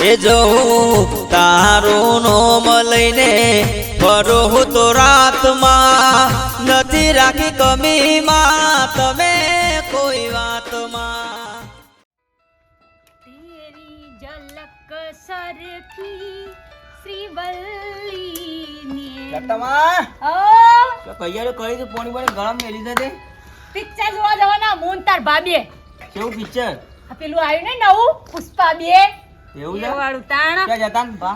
એ જવું તારું નોમ લઈને ફરો તો રાતમાં નથી રાખી કમીમાં તમે કોઈ વાતમાં તેરી ઝલક સરખી શ્રીવલ્લીની લટમાં ઓ તો કૈયારો કરી તો પાણી પાણી ગરમ મેલી દે પિક્ચર જોવા જવાના મૂન તાર ભાભીએ કેવું પિક્ચર આ પેલું આવ્યું ને નવું પુષ્પા 2 એવું એ વાળું તાણ ક્યાં જતા ને બા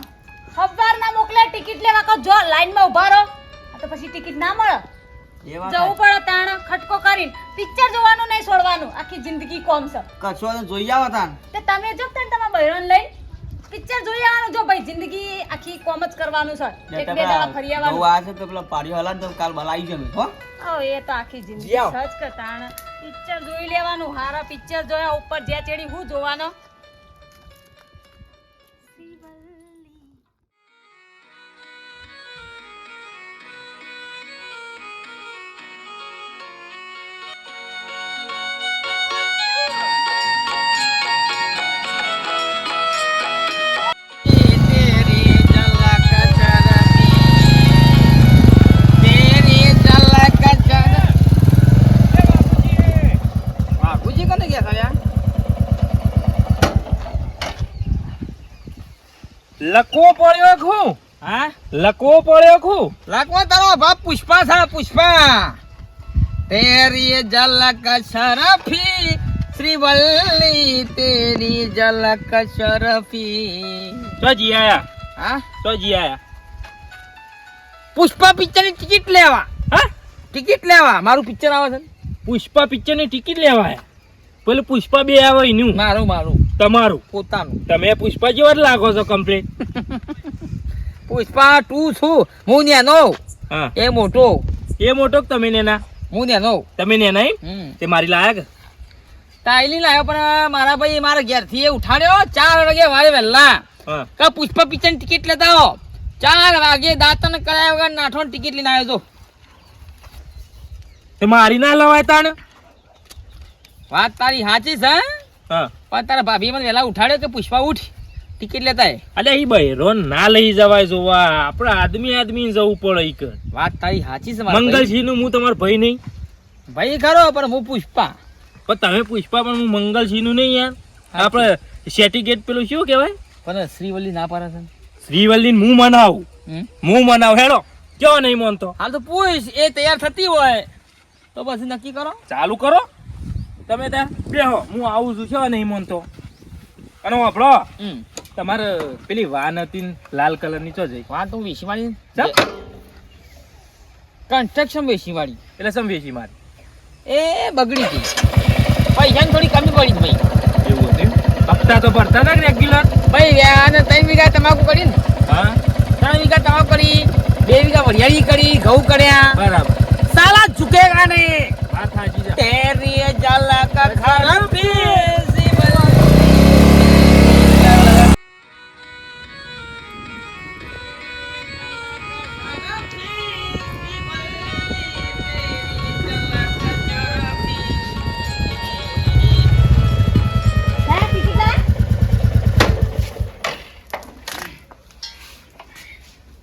ખબર ના મોકલે ટિકિટ લેવા કહો જો લાઈન માં ઉભા રહો આ તો પછી ટિકિટ ના મળે એ વાત જવું પડે તાણ ખટકો કરીને પિક્ચર જોવાનું નહીં છોડવાનું આખી જિંદગી કોમ છે કશો તો જોઈ આવો તાન તે તમે જો ને તમારા બહેરણ લઈને પિક્ચર જોઈ આવવાનું જો ભાઈ જિંદગી આખી કોમ જ કરવાનું છે એક બે દાડા ફરી બહુ આવવાનું આ છે તો પેલા પાડીઓ હલાન તો કાલ ભલાઈ જમે હો ઓ એ તો આખી જિંદગી જી આવો. સજ કે તાણ પિક્ચર જોઈ લેવાનું હારા પિક્ચર જોયા ઉપર જે ચેડી હું જોવાનો લકવો પડ્યો ખું હા લકવો પડ્યો ખું લાગવા તારો બાપ પુષ્પા છે પુષ્પા તેરી ઝલક શરફી શ્રીવલ્લી તેરી ઝલક શરફી તો જી આયા હા તો જી આયા પુષ્પા પિક્ચર ની ટિકિટ લેવા હા ટિકિટ લેવા મારું પિક્ચર આવે છે પુષ્પા પિક્ચર ની ટિકિટ લેવા આયા પેલું પુષ્પા 2 આવે એનું મારું તમારું પોતાનું તમે પુષ્પા જેવા જ લાગો છો કમ્પ્લીટ પુષ્પા 2 છું હું નેનો હા એ મોટો એ મોટો કે તમે નેના હું નેનો તમે નેના એમ તે મારી લાયા કે ટાઈલી લાવ્યો પણ મારા ભાઈ મારા ઘેરથી એ ઉઠાડ્યો 4 વાગે વારે વહેલા હા કા પુષ્પા પિક્ચર ની ટિકિટ લેતા આવો 4 વાગે દાંતન કરાયા વગર નાઠો ટિકિટ લઈને આવ્યો તો તે મારી ના લવાય તાણ વાત તારી સાચી છે હા પણ તારા ભાભી મને વહેલા ઉઠાડ્યો કે પુષ્પા ઉઠ ટિકિટ લેતા હે અલ્યા ઈ બહેરો ના લઈ જવાય જોવા આપણે આદમી જવું પડે ઈ કર વાત તારી સાચી છે મારા મંગલસિંહ નું હું તમારો ભાઈ નહીં ભાઈ ખરો પણ હું પુષ્પા પણ તમે પુષ્પા પણ હું મંગલસિંહ નું નહીં યાર આપણે સર્ટિફિકેટ પેલું શું કહેવાય પણ શ્રીવલ્લી ના પાડે છે શ્રીવલ્લી હું મનાવું હેડો ક્યો નહીં માનતો હાલ તો પૂછ એ તૈયાર થતી હોય તો પછી નક્કી કરો ચાલુ કરો તમે ત્યાં બેહો હું આવું છું છો નહીં માનતો અને વાપરો તમારે પેલી વાન હતી ને લાલ કલર ની ચો જઈ વાત હું વેચી વાળી ચા? કન્સ્ટ્રક્શન વેચી વાળી એટલે સમ વેચી મારી એ બગડી ગઈ પૈસાની થોડી કમી પડી ભાઈ એવું હતું હપ્તા તો ભરતા હતા રેગ્યુલર ભાઈ અને 3 વીઘા તમાકુ કરી ને હા 3 વીઘા તમાકુ કરી 2 વીઘા વરિયાળી કરી ઘઉં કર્યા બરાબર સાલા ઝુકેગા નહીં વાત સાચી છે તેરી ઝલક ખરફી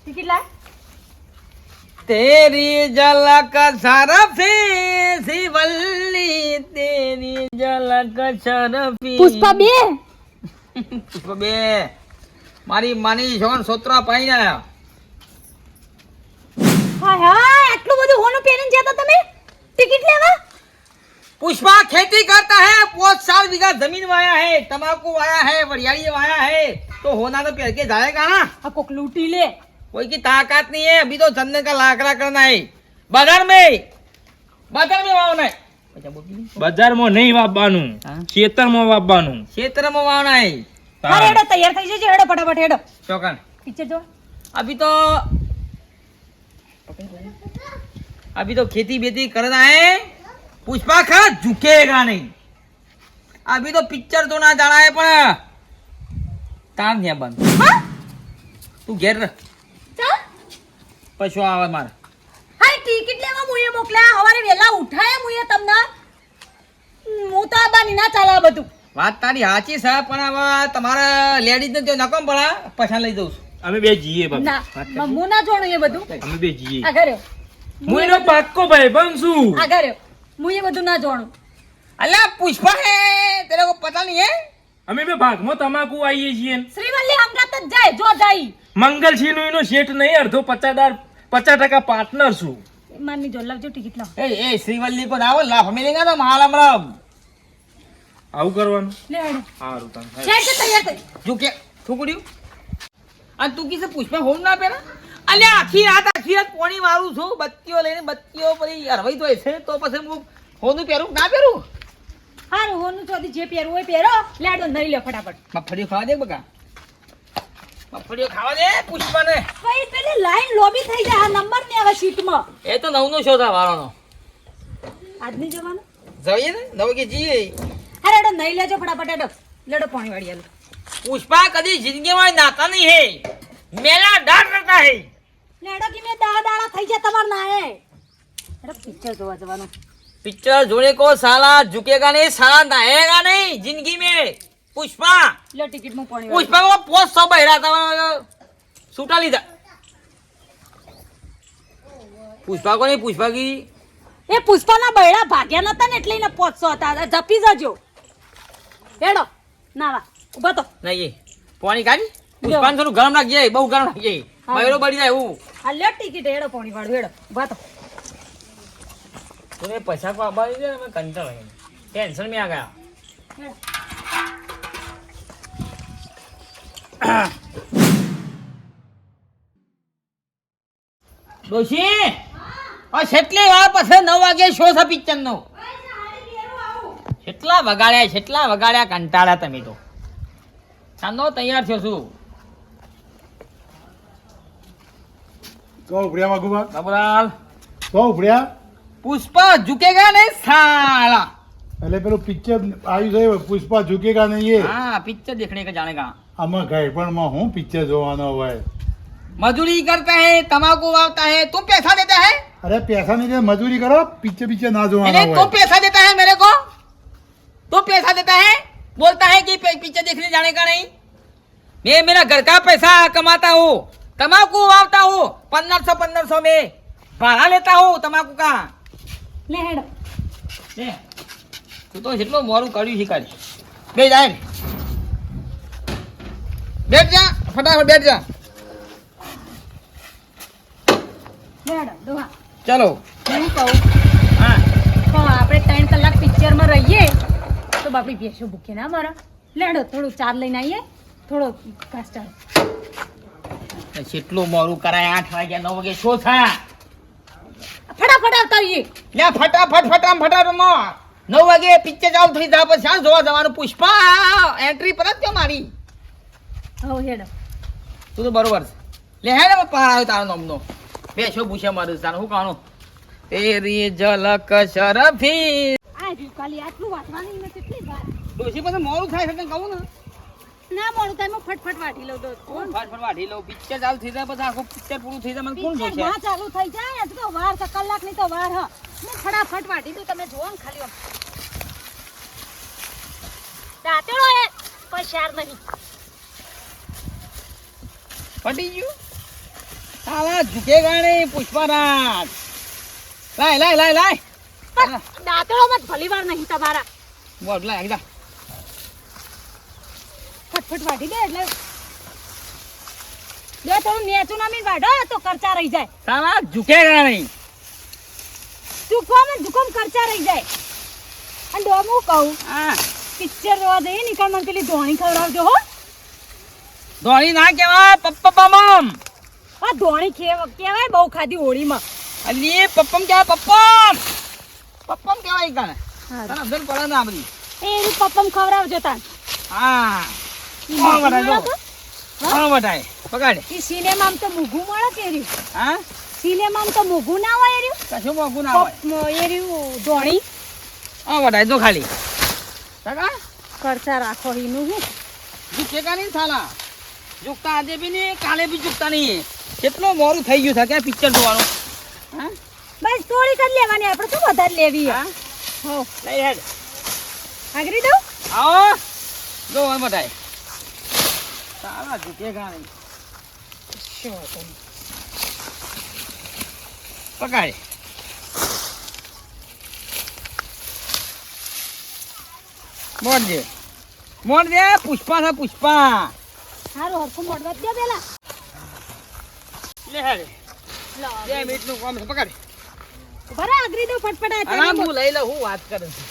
ટિકિટ લાય तेरी झलक शरफी शिवल्ली तेरी झलक शरफी પુષ્પા 2 પુષ્પા 2 મારી માની જોન સોત્રા પાઈ આયા હાય હાય આટલું બધું હોનું પહેરીને જતા તમે ટિકિટ લેવા पुष्पा खेती करता है 5 बीघा जमीन वाया है तंबाकू वाया है वरियाली वाया है तो होना तो पहन के जाएगा ना આ કોક લૂટી લે कोई की ताकत नहीं है अभी तो जमने का लाकड़ा करना है बगर में वावना है બજારમાં નહીં વાપવાનું હા? ખેતરમાં વાપવાનું क्षेत्र में वावना है અરે હેડો તૈયાર થઈ જજો હેડો ફટાફટ હેડો चौकन પિક્ચર જો अभी तो खेती बेती करना है पुष्पा खा झुकेगा नहीं अभी तो पिक्चर तो ना जाना है पर तान नहीं बंद હા तू घेर रह ચાલ पशु आवे मार હાય ટિકિટ લેવા મુએ મોકલ્યા હવારે વેલા ઉઠાયા મુએ તમને હું તો આ બાની ના ચાલે આ બધું વાત તારી સાચી છે પણ હવે તમારે લેડીઝ ને જો નકમ પડે પછા લઈ જઉં છું. અમે બે જઈએ બાપુ. ના હું ના જોણું એ બધું અમે બે જઈએ. આ ઘરે હું એનો પાક્કો ભાઈ બન છું. આ ઘરે હું એ બધું ના જોણું અલ્યા પુષ્પા હે તેરે કો પતા નહીં હે અમે બે ભાગમાં તમાકુ આવીએ છીએ ને. શ્રીવલ્લી હંગાત જ જાય જો જાય મંગલસિંહ નો એનો શેઠ નહીં, અડધો 50% પાર્ટનર છું. મારની જો લાવજો ટિકિટ લાવ એ શ્રીવલ્લી પર આવો લાફ મેલેગા તો માલ હમણાં આવું કરવાનું. લે હેડો સારું તને થાય. છે તૈયાર થઈ જો કે છોકરીઓ અને તું કીધું પુષ્પા હોમ ના પહેરા અલ્યા આખી રાત પોણી મારું છું બત્તીઓ લઈને બત્તીઓ પછી હરવાઈ તો છે તો પછી હું હોનું પહેરું ના પહેરું હારું હોનું ચોથી જે પહેરવું હોય પહેરો લેડો નહીં લે ફટાફટ મગફળીઓ ખાવા દે બકા મગફળીઓ ખાવા દે પુષ્પાને ભાઈ પેલી લાઈન લોબી થઈ જાય આ નંબર ને હવે સીટમાં એ તો નવનો શો થા વાળાનો આજ નહીં જવાનું જઈએ ને નવ કે જઈએ અરે એડો નહીં લેજો ફટાફટ એડો લેડો પાણી વાળી આલો પુષ્પા કદી જિંદગીમાં નાતા નહીં હે મેલા ડાર રહેતા હે લેડો કે મેં દાડા થઈ જાય તમાર ના હે એડો પિક્ચર જોવા જવાનું पिक्चर जोड़े को साला झुकेगा नहीं साला नहाएगा नहीं जिंदगी में पुष्पा લે ટિકિટ માં પાણી पुष्पा को पोस्ट सब बहरा था सूटा लीधा पुष्पा को नहीं पुष्पा की એ પુષ્પાના બૈડા ભાગ્યા નતા ને એટલે એને પોચસો હતા જપી જજો હેડો નાવા ઉભા તો नहीं पानी काढ़ी पुष्पा ने थोड़ा गरम रखिए बहुत गरम रखिए हाँ। बहरो बढ़ी जाए वो આ લે ટિકિટ હેડો પાણી વાળું હેડો ઉભા તો तूने पैसा को आबा दे मैं कंटा लगे टेंशन में आ गया હેડો. डोशी और छेटली વાર પછી 9 વાગે શો છે પિક્ચર નો કેટલા વગાડ્યા કંટાળ્યા તમે તો ચાંદો તૈયાર થયો છું તો ઉપડ્યા વાઘુબા બબરાલ તો ઉપડ્યા પુષ્પા ઝુકેગા નહીં સાલા એટલે પેલું પિક્ચર આવ્યું છે પુષ્પા ઝુકેગા નહીં એ हाँ पिक्चर देखने का जाने का આમાં ઘાયપણમાં હું પિક્ચર જોવાનો હોય मजदूरी करता है तम्बाकू वावता है तुम पैसा देता है અરે પૈસા નહીં દે મજૂરી કરો પિક્ચર ના જોવાના अरे तुम હોય पैसा देता है मेरे को तुम पैसा देता है बोलता है कि पिक्चर देखने जाने का नहीं मैं मेरा घर का पैसा कमाता हूँ तम्बाकू वावता हूँ 1500 में भाड़ा लेता हूँ तम्बाकू का લે હેડો ले તું તો જેટલો મોરું કર્યું શીખાડી બે જાય બેઠ જા ફટાફટ બેઠ જા લે હેડો દોહા ચલો હું કહું હા તો આપણે 3 કલાક પિક્ચરમાં રહીએ તો બાપડી ભેંસો ભૂખે ના મારા લેડો થોડું ચાર લઈને આવીએ થોડો ઘાસ ચાર જેટલું મોરું કરાય 8 વાગ્યા 9 વાગે શો થા ફટાફટ આવતા રહીએ લે ફટાફટ 9 વાગે પિક્ચર ચાલુ થઈ જાય પછી શાન જોવા જવાનું પુષ્પા એન્ટ્રી પર જ તો મારી હો હેડો તું તો બરોબર છે લે હે ને પહાડ આવ્યો તારો નામનો બેસો પૂછે મારું તારું શું કાણું તેરી ઝલક શરફી આ ખાલી આટલું વાંચવાનું ને કેટલી વાર ડોશી પછી મોરું થાય છે તને કહું ને ના મોડું થાય ફટફટ વાટી લઉં તો કોણ ફટ વાઢી લઉં પિક્ચર ચાલુ થઈ જાય પછી આખું પિક્ચર પૂરું થઈ જાય મને કોણ પિક્ચર જોશે ના ચાલુ થઈ જાય હજુ તો વાર છે કલાકની તો વાર હ હું ફટાફટ વાટી દઉં તમે જોવો ને ખાલી આમ દાંતેડો એ કોઈ શાર નહીં ફટી ગયું સાલા ઝુકેગા નહીં પુષ્પારાજ લાય પણ દાંતેડોમાં જ ભલી વાર નહીં તમારા બોલ લાય એકદા ફટફટ વાટી દે એટલે જો થોડું નેચું ના મીન વાઢો તો ખર્ચા રહી જાય સાલા ઝુકેગા નહીં જુકમ ખર્ચા રહી જાય અને ડોમું કહું હા પિક્ચર જોવા જઈએ નીકળ મને પેલી ધોણી ખવડાવજો હો ધોણી ના કહેવાય પપ્પા મમ આ ધોણી કેવાય બહુ ખાધી હોળીમાં અલી પપ્પમ કહેવાય પપ્પમ કહેવાય કાને તને અબ્દુલ પડે ના બધી એ એની પપ્પમ ખવડાવજો તાન હા કોણ વટાય જો કોણ વટાય પકડ એ સિનેમામાં તો મૂઘું મળે કે એર્યું હા સિનેમામાં તો મૂઘું ના હોય એર્યું કશું મોગું ના હોય એર્યું ધોણી હા વટાય તો ખાલી કાકા ખર્ચા રાખો એનું હું ઝુકેગા નહીં સાલા ઝુકતા આજે બી નહીં કાલે બી ઝુકતા નહીં કેટલો મોરું થઈ ગયું છે ક્યાં પિક્ચર જોવાનું હા બસ થોડીક જ લેવાની આપણે શું વધારે લેવી હા હો લઈ હેડ આગરી દઉં આવો જો હવે બધાય તારા ઝૂકેગા નહીં પકડ મોડજે પુષ્પા છે પુષ્પા સારું હરખું મોડવા દે પેલા લે હેડે લો 2 મિનિટનું કામ છે પકડ બરા આગરી દો ફટફટ આ આરામ હું લઈ લઉં હું વાત કરું છું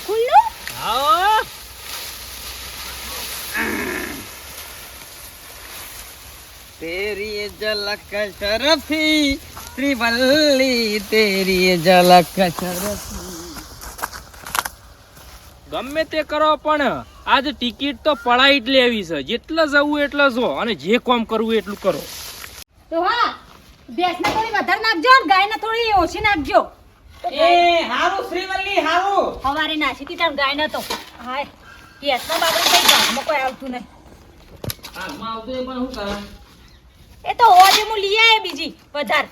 ખુલ્લું આવો तेरी झलक शरफी श्रीवल्ली तेरी झलक शरफी ગમે તે કરો પણ આજ ટિકિટ તો પડાઈ જ લેવી છે જેટલે જવું એટલે જો અને જે કામ કરવું એટલું કરો. તો હા ભેંસને થોડી વધારે નાખજો અને ગાયને થોડી ઓછી નાખજો એ હારું શ્રીવલ્લી હારું સવારે નાસી હતી તાર ગાયને તો હાય ભેંસના બાબત કઈ ગામમાં કોઈ આવતું નહીં હાથમાં આવતું એ પણ શું કરે એ તો હોજે હું લઈ આવે બીજી વધારે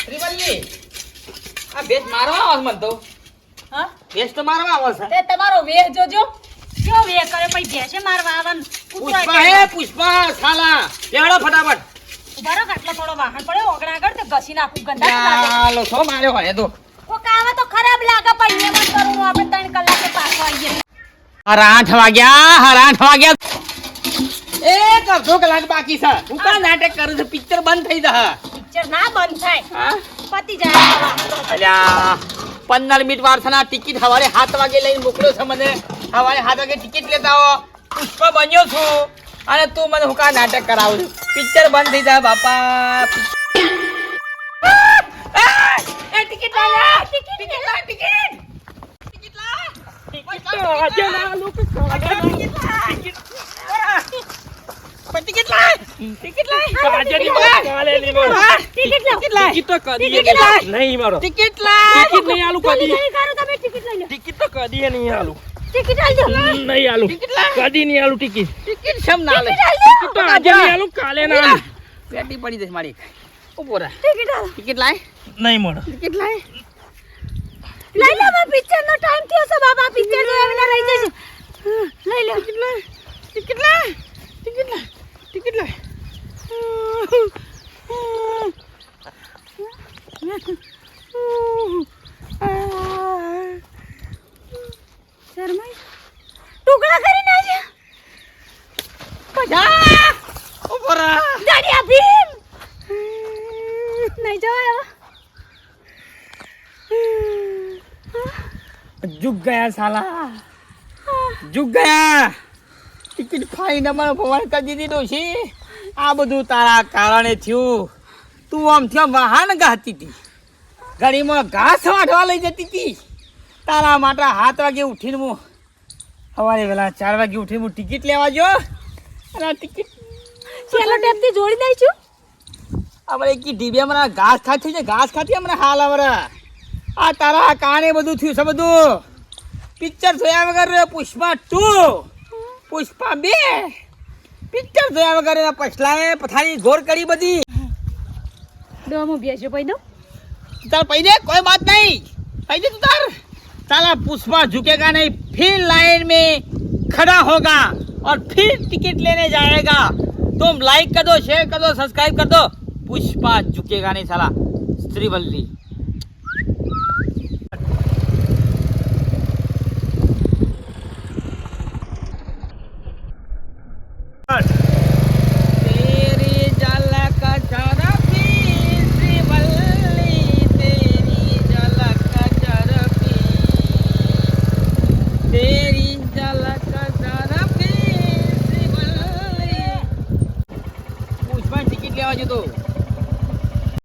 શ્રીવલ્લી આ ભેંસ મારવા આવે મન તો હા ભેંસ તો મારવા આવે છે તે તમારો વેહ જોજો કેવો વેહ કરે પછી ભેંસે મારવા આવન પુષ્પા હે પુષ્પા સાલા લેડો ફટાફટ ઉભારો કાટલો થોડો વાહન પડ્યો ઓગણા આગળ તે ઘસી નાખું ગંદા ના લાગે ચાલો છો માર્યો હોય તો ઓ કાવા તો ખરાબ લાગે પણ એમ જ કરું હું આપણે 3 કલાકે પાછો આવીએ હારા 8 વાગ્યા એક અડધો કલાક બાકી છે હું કા નાટક કરું છું પિક્ચર બંધ થઈ જશે પિક્ચર ના બંધ થાય હા પતી જાય આવા. અલ્યા 15 મિનિટ વાર છે ના ટિકિટ સવારે 7 વાગે લઈને મોકલ્યો છે મને સવારે 7 વાગે ટિકિટ લેતા આવો પુષ્પ બન્યો છું અને તું મને હું કા નાટક કરાવું છું પિક્ચર બંધ થઈ જાય બાપા એ ટિકિટ લાય ટિકિટ લાય ટિકિટ લાય ટિકિટ લાય ટિકિટ તો કદી નહીં મારો ટિકિટ લાય ટિકિટ નહીં આલું કદી નહીં કરો તમે ટિકિટ લઈ લો ટિકિટ તો કદી નહીં આલું ટિકિટ આલજો નહીં આલું કદી નહીં આલું ટિકિટ ટિકિટ સમ ના લે ટિકિટ તો આજે નહીં આલું કાલે ના આલું પેટી પડી જશે મારી ઉભો રહે ટિકિટ આલો ટિકિટ લાય નહીં મળે ટિકિટ લાય લઈ લો બા પિક્ચર નો ટાઈમ થયો છે બાબા પિક્ચર જોઈને રહી જશે લઈ લો ટિકિટ લાય ટિકિટ લાય ટિકિટ લાય ટિકિટ લાય શર્માઈ ટુકડા કરી નાખ્યા જા ઉભો રહે ગાડી આપી નહીં જવાય झुक गया साला झुक ગયા ટિકિટ ખાઈને મને ભવન કરી દીધી ડોશી આ બધું તારા કારણે થયું તું આમ થયો વાહન ગાતી હતી ગાડીમાં ઘાસ વાઢવા લઈ જતી હતી તારા માટે 7 વાગે ઉઠીને હું સવારે વહેલા 4 વાગે ઉઠીને હું ટિકિટ લેવા ગયો અને આ ટિકિટ સેલો ટેપથી જોડી દઈશું આપણે કી ડીબીમાં ઘાસ ખાતી છે ઘાસ ખાતી મને હાલ આવરે આ તારા કારણે બધું થયું છે બધું પિક્ચર જોયા વગર પુષ્પા 2 પુષ્પા 2 પિક્ચર જોયા વગર એના પછલાએ પથારી ઘોર કરી બધી દોમો બેસો પઈ દો તાર પૈ દે કોઈ બાત નહીં પૈ દે તું તાર साला पुष्पा झुकेगा नहीं फिर लाइन में खड़ा होगा और फिर टिकट लेने जाएगा तुम लाइक कर दो शेयर कर दो सब्सक्राइब कर दो पुष्पा झुकेगा नहीं साला श्रीवल्ली तेरी झलक शरफी श्रीवल्ली तेरी झलक शरफी तेरी झलक शरफी श्रीवल्ली पुष्पा टिकट लेवा जतो